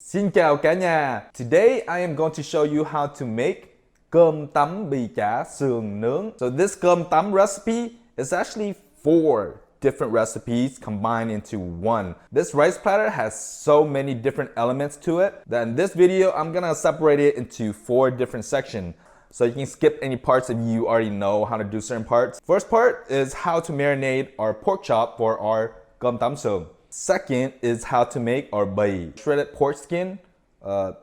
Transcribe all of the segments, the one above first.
Xin chào cả nhà! Today I am going to show you how to make cơm tấm bì chả sườn nướng. So this cơm tấm recipe is actually 4 different recipes combined into one. This rice platter has so many different elements to it that in this video I'm gonna separate it into 4 different sections. So you can skip any parts if you already know how to do certain parts. First part is how to marinate our pork chop for our cơm tấm sườn. Second is how to make our bì, shredded pork skin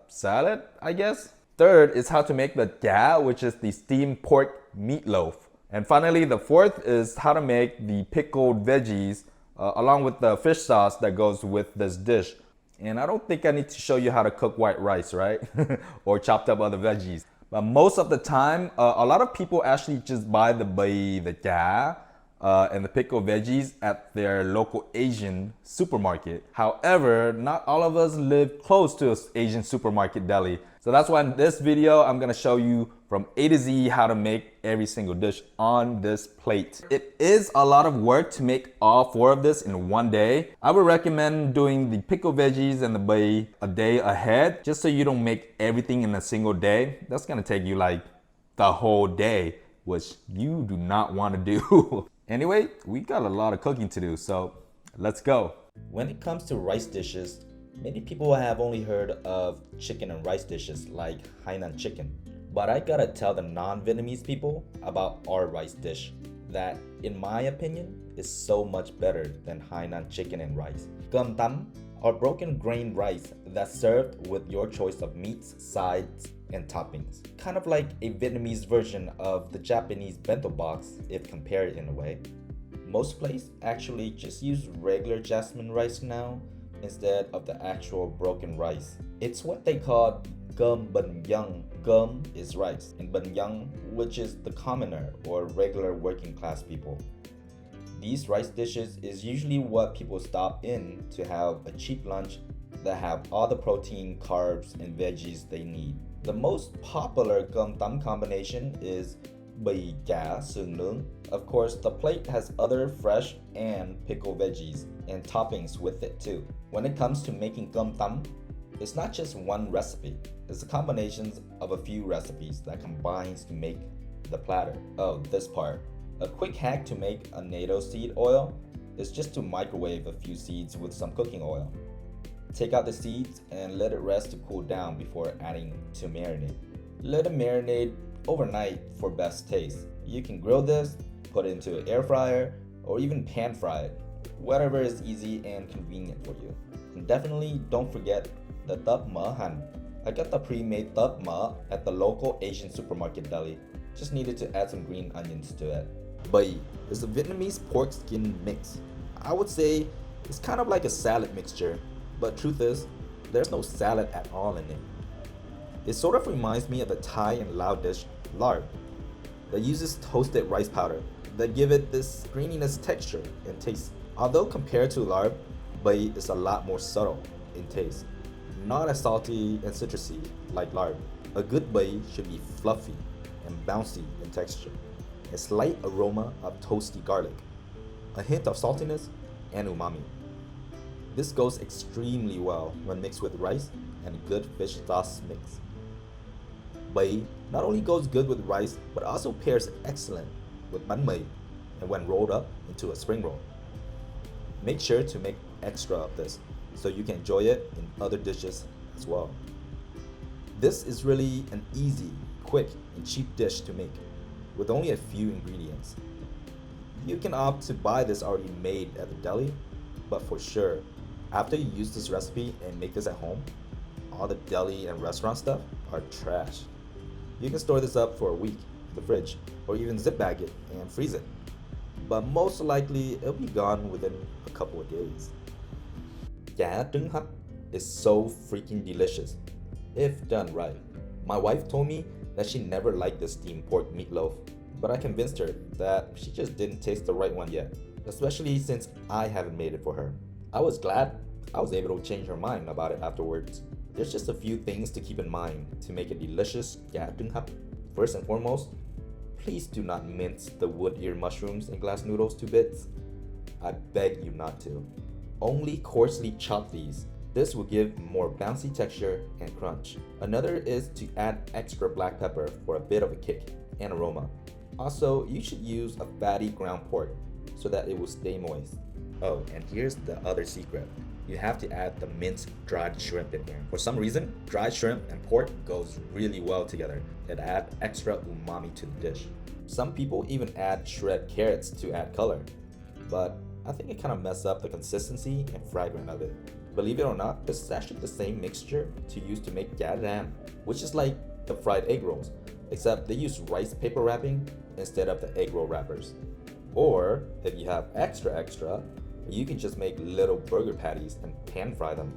salad, I guess. Third is how to make the chả, which is the steamed pork meatloaf. And finally, the fourth is how to make the pickled veggies along with the fish sauce that goes with this dish. And I don't think I need to show you how to cook white rice, right? Or chopped up other veggies. But most of the time, a lot of people actually just buy the bì, the chả, and the pickled veggies at their local Asian supermarket. However, not all of us live close to an Asian supermarket deli. So that's why in this video, I'm gonna show you from A to Z how to make every single dish on this plate. It is a lot of work to make all 4 of this in one day. I would recommend doing the pickled veggies and the bì a day ahead, just so you don't make everything in a single day. That's gonna take you like the whole day, which you do not want to do. Anyway, we got a lot of cooking to do, so let's go. When it comes to rice dishes, many people have only heard of chicken and rice dishes like Hainan chicken. But I gotta tell the non-Vietnamese people about our rice dish that, in my opinion, is so much better than Hainan chicken and rice. Cơm tấm, or broken grain rice that's served with your choice of meats, sides, and toppings. Kind of like a Vietnamese version of the Japanese bento box if compared in a way. Most places actually just use regular jasmine rice now instead of the actual broken rice. It's what they call cơm bình dân. Cơm is rice, and bình dân, which is the commoner or regular working class people. These rice dishes is usually what people stop in to have a cheap lunch that have all the protein, carbs, and veggies they need. The most popular cơm tấm combination is bì chả sườn nướng. Of course, the plate has other fresh and pickled veggies and toppings with it too. When it comes to making cơm tấm, it's not just one recipe. It's a combination of a few recipes that combines to make the platter. Oh, this part. A quick hack to make a natto seed oil is just to microwave a few seeds with some cooking oil. Take out the seeds and let it rest to cool down before adding to marinade. Let it marinate overnight for best taste. You can grill this, put it into an air fryer, or even pan fry it. Whatever is easy and convenient for you. And definitely don't forget the tớp mỡ hành. I got the pre-made tớp mỡ at the local Asian supermarket deli. Just needed to add some green onions to it. Bì is a Vietnamese pork skin mix. I would say it's kind of like a salad mixture, but truth is, there's no salad at all in it. It sort of reminds me of the Thai and Lao dish larb that uses toasted rice powder that give it this greeniness texture and taste. Although compared to larb, bì is a lot more subtle in taste, not as salty and citrusy like larb. A good bì should be fluffy and bouncy in texture, a slight aroma of toasty garlic, a hint of saltiness, and umami. This goes extremely well when mixed with rice and a good fish sauce mix. Bì not only goes good with rice, but also pairs excellent with bánh mì and when rolled up into a spring roll. Make sure to make extra of this so you can enjoy it in other dishes as well. This is really an easy, quick, and cheap dish to make with only a few ingredients. You can opt to buy this already made at the deli, but for sure, after you use this recipe and make this at home, all the deli and restaurant stuff are trash. You can store this up for a week in the fridge or even zip bag it and freeze it. But most likely it'll be gone within a couple of days. Chả trứng hấp is so freaking delicious if done right. My wife told me that she never liked the steamed pork meatloaf, but I convinced her that she just didn't taste the right one yet, especially since I haven't made it for her. I was glad I was able to change her mind about it afterwards. There's just a few things to keep in mind to make a delicious chả trứng hấp. First and foremost, please do not mince the wood ear mushrooms and glass noodles to bits. I beg you not to. Only coarsely chop these This will give more bouncy texture and crunch. Another is to add extra black pepper for a bit of a kick and aroma. Also, you should use a fatty ground pork so that it will stay moist. Oh, and here's the other secret. You have to add the minced dried shrimp in here. For some reason, dried shrimp and pork goes really well together. It adds extra umami to the dish. Some people even add shredded carrots to add color, but I think it kind of messes up the consistency and fragrant of it. Believe it or not, this is actually the same mixture to use to make gà rán, which is like the fried egg rolls, except they use rice paper wrapping instead of the egg roll wrappers. Or, if you have extra, you can just make little burger patties and pan fry them.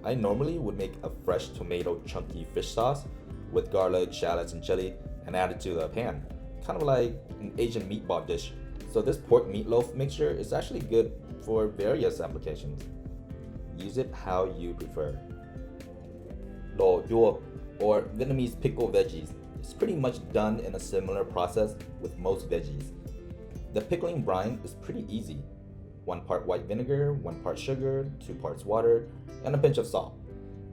I normally would make a fresh tomato chunky fish sauce with garlic, shallots, and chili and add it to the pan, kind of like an Asian meatball dish. So this pork meatloaf mixture is actually good for various applications. Use it how you prefer. Lo duo, or Vietnamese pickled veggies, is pretty much done in a similar process with most veggies. The pickling brine is pretty easy. 1 part white vinegar, 1 part sugar, 2 parts water, and a pinch of salt.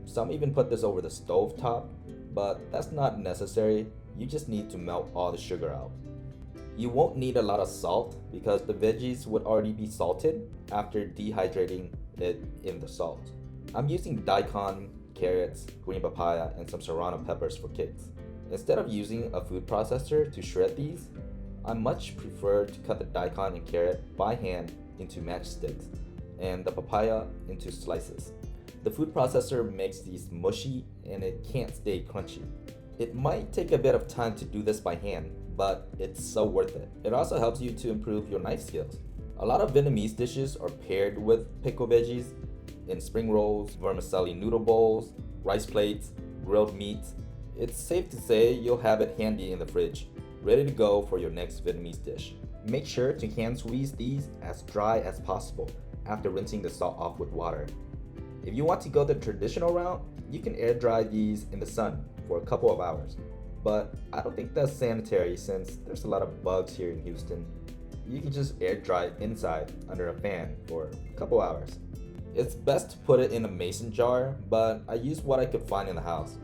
Some even put this over the stove top, but that's not necessary. You just need to melt all the sugar out. You won't need a lot of salt because the veggies would already be salted after dehydrating it in the salt. I'm using daikon, carrots, green papaya, and some serrano peppers for kicks. Instead of using a food processor to shred these, I much prefer to cut the daikon and carrot by hand into matchsticks and the papaya into slices. The food processor makes these mushy and it can't stay crunchy. It might take a bit of time to do this by hand, but it's so worth it. It also helps you to improve your knife skills. A lot of Vietnamese dishes are paired with pickled veggies in spring rolls, vermicelli noodle bowls, rice plates, grilled meats. It's safe to say you'll have it handy in the fridge, ready to go for your next Vietnamese dish. Make sure to hand squeeze these as dry as possible after rinsing the salt off with water. If you want to go the traditional route, you can air dry these in the sun for a couple of hours. But I don't think that's sanitary since there's a lot of bugs here in Houston. You can just air dry inside under a fan for a couple hours. It's best to put it in a mason jar, but I used what I could find in the house.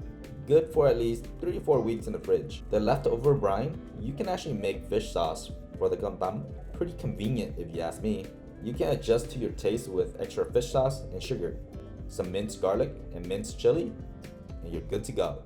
Good for at least 3 to 4 weeks in the fridge. The leftover brine, you can actually make fish sauce for the cơm tấm. Pretty convenient if you ask me. You can adjust to your taste with extra fish sauce and sugar, some minced garlic and minced chili, and you're good to go.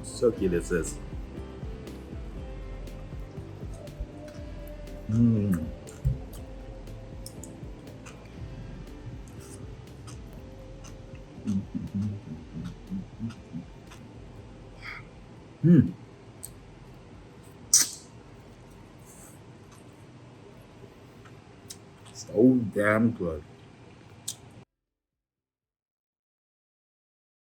So cute is this. So damn good.